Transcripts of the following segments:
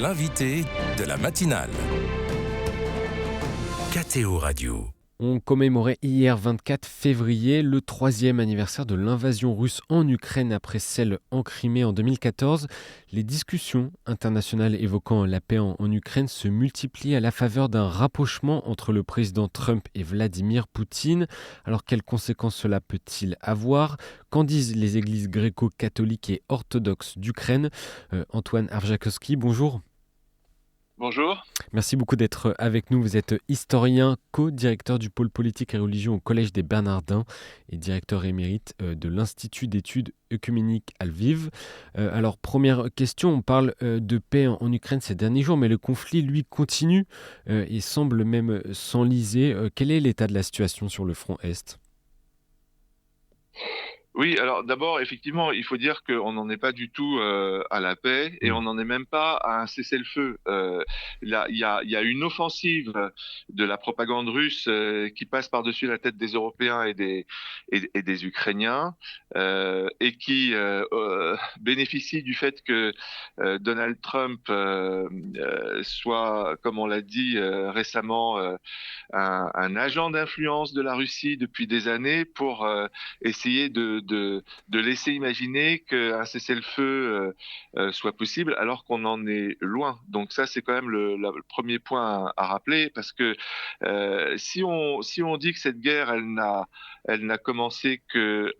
l'invité de la matinale. KTO Radio. On commémorait hier 24 février le 3e anniversaire de l'invasion russe en Ukraine après celle en Crimée en 2014. Les discussions internationales évoquant la paix en Ukraine se multiplient à la faveur d'un rapprochement entre le président Trump et Vladimir Poutine. Alors quelles conséquences cela peut-il avoir ? Qu'en disent les églises gréco-catholiques et orthodoxes d'Ukraine ? Antoine Arjakovski, bonjour. Bonjour. Merci beaucoup d'être avec nous. Vous êtes historien, co-directeur du pôle politique et religion au Collège des Bernardins et directeur émérite de l'Institut d'études œcuméniques à Lviv. Alors, première question, on parle de paix en Ukraine ces derniers jours, mais le conflit, lui, continue et semble même s'enliser. Quel est l'état de la situation sur le front Est ? Oui, alors d'abord, effectivement, il faut dire qu'on n'en est pas du tout à la paix et on n'en est même pas à un cessez-le-feu. Là, il y a une offensive de la propagande russe qui passe par-dessus la tête des Européens et des Ukrainiens et qui bénéficie du fait que Donald Trump soit, comme on l'a dit récemment, un agent d'influence de la Russie depuis des années pour essayer de laisser imaginer qu'un cessez-le-feu soit possible alors qu'on en est loin. Donc ça, c'est quand même le premier point à rappeler parce que si on dit que cette guerre, elle n'a commencé que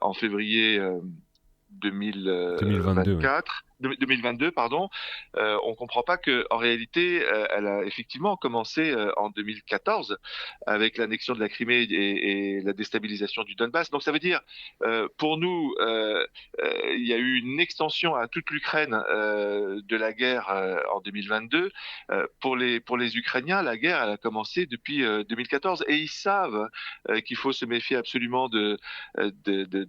en février 2022, pardon, on comprend pas que en réalité, elle a effectivement commencé en 2014 avec l'annexion de la Crimée et la déstabilisation du Donbass. Donc ça veut dire, pour nous, il y a eu une extension à toute l'Ukraine de la guerre en 2022. Pour les Ukrainiens, la guerre elle a commencé depuis 2014 et ils savent qu'il faut se méfier absolument de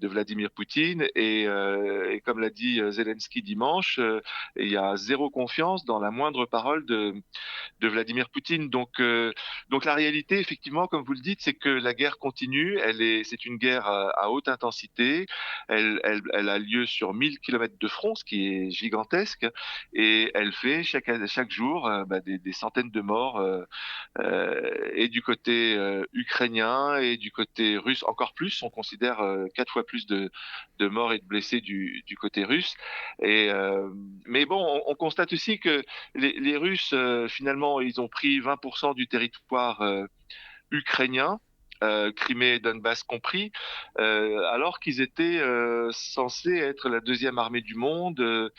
Vladimir Poutine et comme l'a dit Zelensky dimanche, il y a zéro confiance dans la moindre parole de Vladimir Poutine. Donc la réalité, effectivement, comme vous le dites, c'est que la guerre continue. C'est une guerre à haute intensité. Elle a lieu sur 1000 kilomètres de front, ce qui est gigantesque, et elle fait chaque jour des centaines de morts et du côté ukrainien et du côté russe encore plus. On considère 4 fois plus de morts et de blessés du côté russe. Mais bon, on constate aussi que les Russes, finalement, ils ont pris 20% du territoire ukrainien, Crimée et Donbass compris, alors qu'ils étaient censés être la deuxième armée du monde,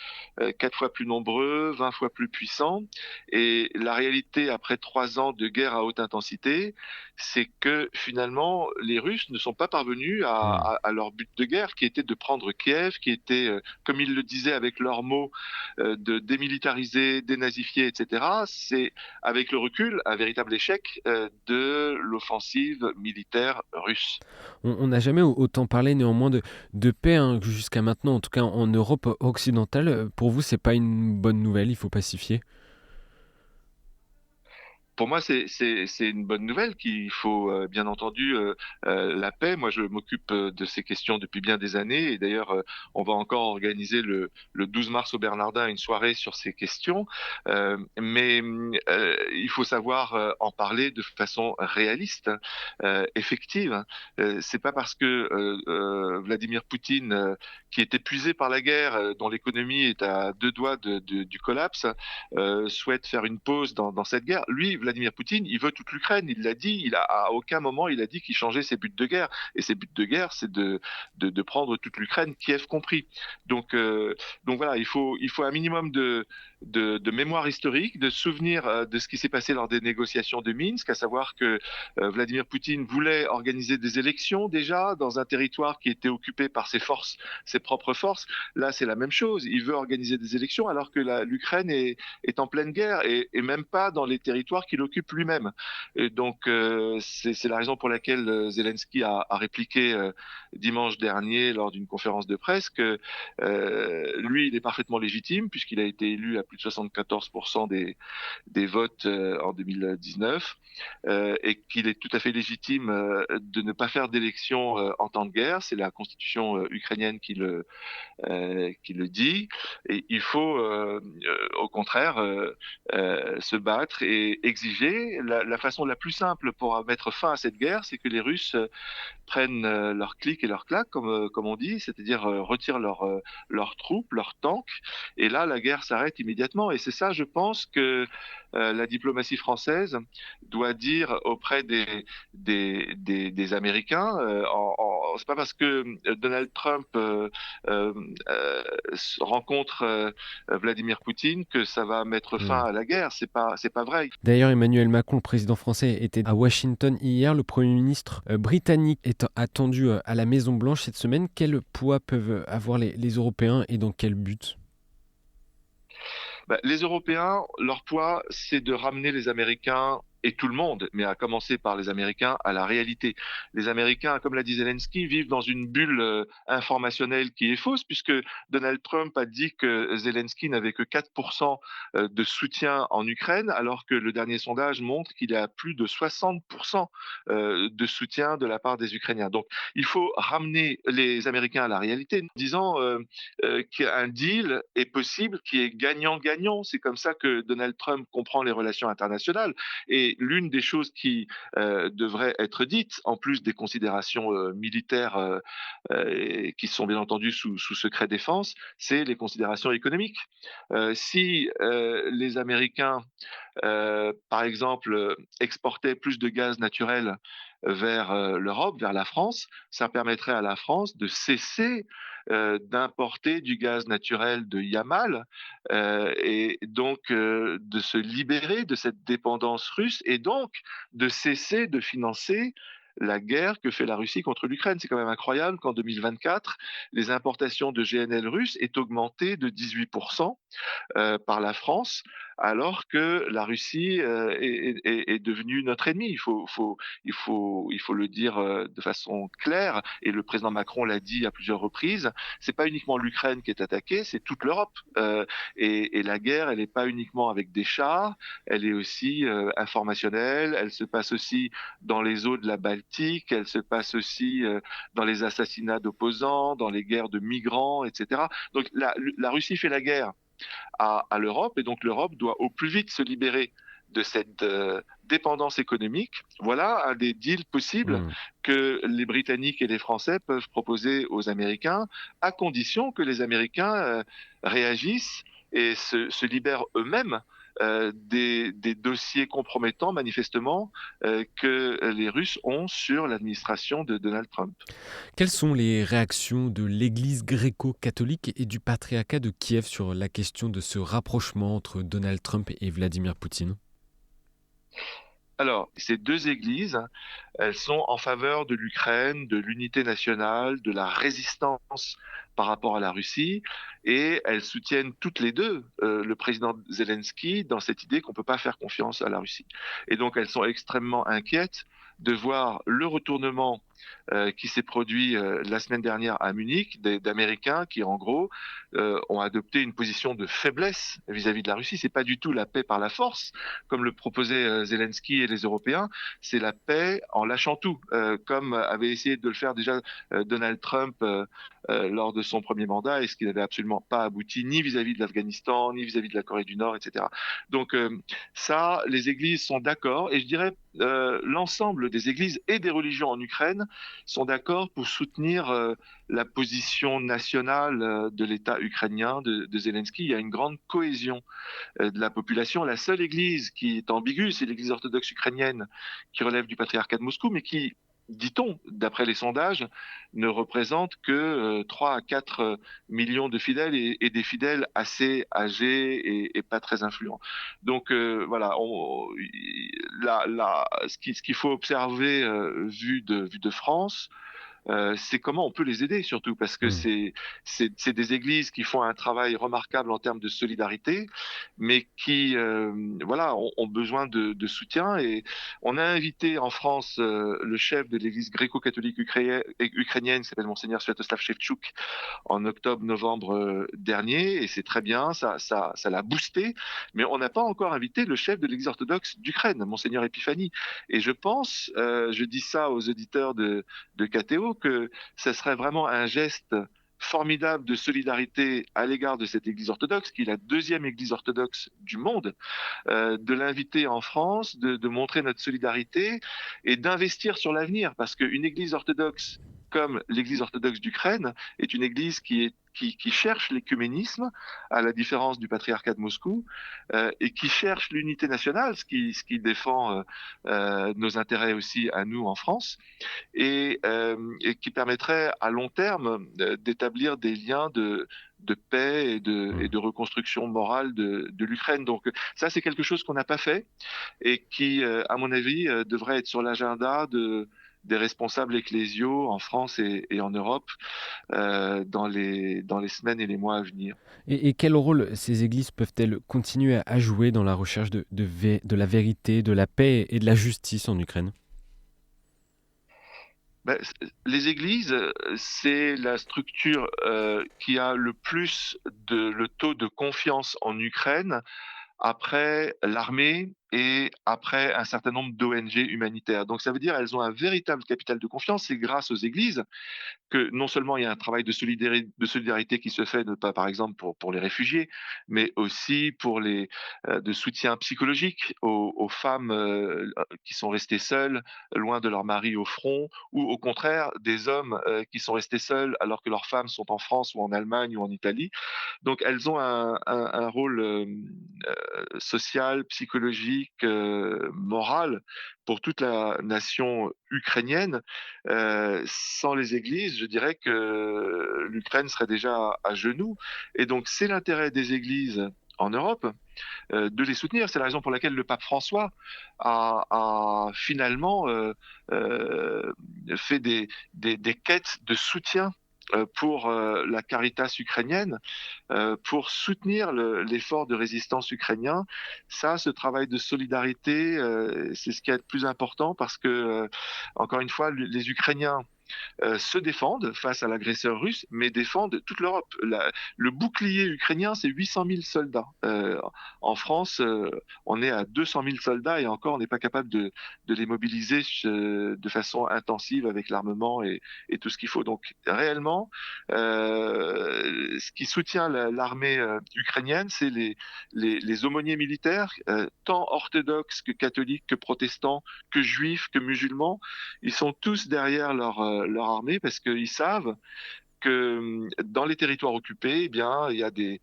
4 fois plus nombreux, 20 fois plus puissants. Et la réalité, après 3 ans de guerre à haute intensité, c'est que finalement, les Russes ne sont pas parvenus à leur but de guerre, qui était de prendre Kiev, qui était, comme ils le disaient avec leurs mots, de démilitariser, dénazifier, etc. C'est, avec le recul, un véritable échec de l'offensive militaire russe. On n'a jamais autant parlé néanmoins de paix jusqu'à maintenant, en tout cas en Europe occidentale. Pour vous, c'est pas une bonne nouvelle, il faut pacifier ? Pour moi, c'est une bonne nouvelle qu'il faut bien entendu la paix. Moi, je m'occupe de ces questions depuis bien des années et d'ailleurs, on va encore organiser le 12 mars au Bernardin une soirée sur ces questions. Mais il faut savoir en parler de façon réaliste, effective. C'est pas parce que Vladimir Poutine, qui est épuisé par la guerre, dont l'économie est à 2 doigts du collapse, souhaite faire une pause dans cette guerre. Lui, Vladimir Poutine, il veut toute l'Ukraine. Il l'a dit. À aucun moment il a dit qu'il changeait ses buts de guerre. Et ses buts de guerre, c'est de prendre toute l'Ukraine, Kiev compris. Donc voilà, il faut un minimum de mémoire historique, de souvenir de ce qui s'est passé lors des négociations de Minsk, à savoir que Vladimir Poutine voulait organiser des élections déjà dans un territoire qui était occupé par ses propres forces. Là, c'est la même chose. Il veut organiser des élections alors que l'Ukraine est en pleine guerre et même pas dans les territoires qui qu'il occupe lui-même. Et donc, c'est la raison pour laquelle Zelensky a répliqué dimanche dernier lors d'une conférence de presse que lui, il est parfaitement légitime puisqu'il a été élu à plus de 74% des votes en 2019 et qu'il est tout à fait légitime de ne pas faire d'élection en temps de guerre. C'est la constitution ukrainienne qui le dit. Et il faut, au contraire, se battre et exiger. La façon la plus simple pour mettre fin à cette guerre, c'est que les Russes prennent leurs clics et leurs claques, comme on dit, c'est-à-dire retirent leurs troupes, leurs tanks, et là, la guerre s'arrête immédiatement. Et c'est ça, je pense, que la diplomatie française doit dire auprès des Américains. C'est pas parce que Donald Trump rencontre Vladimir Poutine que ça va mettre fin à la guerre. C'est pas vrai. D'ailleurs, Emmanuel Macron, le président français, était à Washington hier. Le Premier ministre britannique est attendu à la Maison-Blanche cette semaine. Quel poids peuvent avoir les Européens et dans quel but ? Les Européens, leur poids, c'est de ramener les Américains et tout le monde, mais à commencer par les Américains, à la réalité. Les Américains, comme l'a dit Zelensky, vivent dans une bulle informationnelle qui est fausse, puisque Donald Trump a dit que Zelensky n'avait que 4% de soutien en Ukraine, alors que le dernier sondage montre qu'il a plus de 60% de soutien de la part des Ukrainiens. Donc, il faut ramener les Américains à la réalité, en disant qu'un deal est possible, qui est gagnant-gagnant. C'est comme ça que Donald Trump comprend les relations internationales. Et l'une des choses qui devrait être dites, en plus des considérations militaires qui sont bien entendu sous secret défense, c'est les considérations économiques. Si les Américains, par exemple, exportaient plus de gaz naturel vers l'Europe, vers la France, ça permettrait à la France de cesser d'importer du gaz naturel de Yamal et donc de se libérer de cette dépendance russe et donc de cesser de financer la guerre que fait la Russie contre l'Ukraine. C'est quand même incroyable qu'en 2024, les importations de GNL russes aient augmenté de 18% par la France, alors que la Russie est devenue notre ennemi. Il faut le dire de façon claire, et le président Macron l'a dit à plusieurs reprises, c'est pas uniquement l'Ukraine qui est attaquée, c'est toute l'Europe. Et la guerre, elle n'est pas uniquement avec des chars, elle est aussi informationnelle, elle se passe aussi dans les eaux de la Baltique, elle se passe aussi dans les assassinats d'opposants, dans les guerres de migrants, etc. Donc la Russie fait la guerre à l'Europe, et donc l'Europe doit au plus vite se libérer de cette dépendance économique. Voilà un des deals possibles que les Britanniques et les Français peuvent proposer aux Américains, à condition que les Américains réagissent et se libèrent eux-mêmes des dossiers compromettants, manifestement, que les Russes ont sur l'administration de Donald Trump. Quelles sont les réactions de l'Église gréco-catholique et du patriarcat de Kiev sur la question de ce rapprochement entre Donald Trump et Vladimir Poutine ? Alors, ces deux églises, elles sont en faveur de l'Ukraine, de l'unité nationale, de la résistance par rapport à la Russie, et elles soutiennent toutes les deux le président Zelensky dans cette idée qu'on ne peut pas faire confiance à la Russie. Et donc, elles sont extrêmement inquiètes de voir le retournement qui s'est produit la semaine dernière à Munich, d'Américains qui, en gros, ont adopté une position de faiblesse vis-à-vis de la Russie. C'est pas du tout la paix par la force, comme le proposaient Zelensky et les Européens. C'est la paix en lâchant tout, comme avait essayé de le faire déjà Donald Trump lors de son premier mandat, et ce qui n'avait absolument pas abouti ni vis-à-vis de l'Afghanistan, ni vis-à-vis de la Corée du Nord, etc. Donc ça, les églises sont d'accord, et je dirais l'ensemble des églises et des religions en Ukraine sont d'accord pour soutenir la position nationale de l'État ukrainien, de Zelensky. Il y a une grande cohésion de la population. La seule église qui est ambiguë, c'est l'église orthodoxe ukrainienne qui relève du patriarcat de Moscou, mais qui, dit-on, d'après les sondages, ne représente que 3 à 4 millions de fidèles et des fidèles assez âgés et pas très influents. Donc voilà, ce qu'il faut observer vu de France, c'est comment on peut les aider surtout, parce que Mmh. c'est des églises qui font un travail remarquable en termes de solidarité, mais qui voilà ont besoin de soutien. Et on a invité en France le chef de l'église gréco-catholique ukrainienne qui s'appelle Monseigneur Sviatoslav Shevchuk en octobre-novembre dernier, et c'est très bien, ça l'a boosté. Mais on n'a pas encore invité le chef de l'Église orthodoxe d'Ukraine, Monseigneur Epiphanie. Et je pense, je dis ça aux auditeurs de KTO, que ce serait vraiment un geste formidable de solidarité à l'égard de cette Église orthodoxe, qui est la deuxième Église orthodoxe du monde, de l'inviter en France, de montrer notre solidarité et d'investir sur l'avenir, parce qu'une Église orthodoxe comme l'Église orthodoxe d'Ukraine est une Église qui cherche l'écuménisme, à la différence du patriarcat de Moscou, et qui cherche l'unité nationale, ce qui défend nos intérêts aussi à nous en France, et qui permettrait à long terme d'établir des liens de paix et Mmh. de reconstruction morale de l'Ukraine. Donc ça, c'est quelque chose qu'on n'a pas fait et qui, à mon avis, devrait être sur l'agenda des responsables ecclésiaux en France et en Europe dans les semaines et les mois à venir. Et quel rôle ces églises peuvent-elles continuer à jouer dans la recherche de la vérité, de la paix et de la justice en Ukraine? Ben, les églises, c'est la structure qui a le plus le taux de confiance en Ukraine après l'armée et après un certain nombre d'ONG humanitaires. Donc ça veut dire elles ont un véritable capital de confiance. C'est grâce aux églises que non seulement il y a un travail de solidarité qui se fait, pas par exemple pour les réfugiés, mais aussi pour de soutien psychologique aux femmes qui sont restées seules, loin de leur mari au front, ou au contraire des hommes qui sont restés seuls alors que leurs femmes sont en France ou en Allemagne ou en Italie. Donc elles ont un rôle social, psychologique, moral pour toute la nation ukrainienne. Sans les églises, je dirais que l'Ukraine serait déjà à genoux. Et donc c'est l'intérêt des églises en Europe de les soutenir. C'est la raison pour laquelle le pape François a finalement fait des quêtes de soutien pour la Caritas ukrainienne, pour soutenir l'effort de résistance ukrainien. Ça, ce travail de solidarité, c'est ce qui est le plus important, parce que, encore une fois, les Ukrainiens se défendent face à l'agresseur russe, mais défendent toute l'Europe. Le bouclier ukrainien, c'est 800 000 soldats. En France, on est à 200 000 soldats, et encore, on n'est pas capable de les mobiliser de façon intensive avec l'armement et tout ce qu'il faut. Donc, réellement, ce qui soutient l'armée ukrainienne, c'est les aumôniers militaires, tant orthodoxes que catholiques, que protestants, que juifs, que musulmans. Ils sont tous derrière leur armée, parce qu'ils savent que dans les territoires occupés, eh bien, il y a des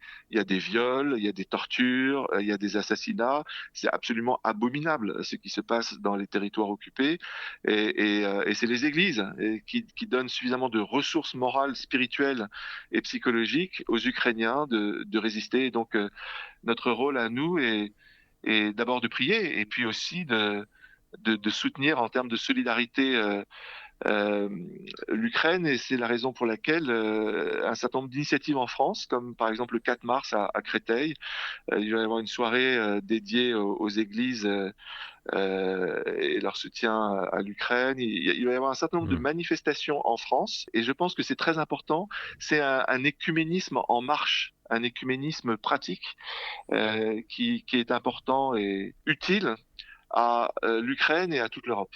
viols, il y a des tortures, il y a des assassinats. C'est absolument abominable ce qui se passe dans les territoires occupés. Et c'est les églises qui donnent suffisamment de ressources morales, spirituelles et psychologiques aux Ukrainiens de résister. Et donc, notre rôle à nous est d'abord de prier, et puis aussi de soutenir en termes de solidarité euh, l'Ukraine. Et c'est la raison pour laquelle un certain nombre d'initiatives en France, comme par exemple le 4 mars à Créteil, il va y avoir une soirée dédiée aux églises et leur soutien à l'Ukraine. Il va y avoir un certain nombre de Mmh. manifestations en France, et je pense que c'est très important. C'est un écuménisme en marche, un écuménisme pratique qui est important et utile à l'Ukraine et à toute l'Europe.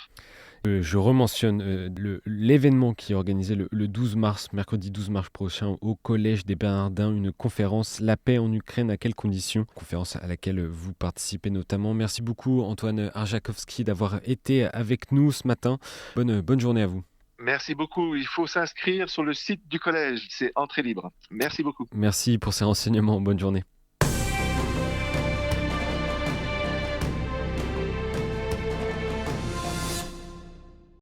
Je rementionne l'événement qui est organisé le 12 mars, mercredi 12 mars prochain, au Collège des Bernardins, une conférence La paix en Ukraine, à quelles conditions? Conférence à laquelle vous participez notamment. Merci beaucoup Antoine Arjakovski d'avoir été avec nous ce matin. Bonne journée à vous. Merci beaucoup. Il faut s'inscrire sur le site du collège. C'est entrée libre. Merci beaucoup. Merci pour ces renseignements. Bonne journée.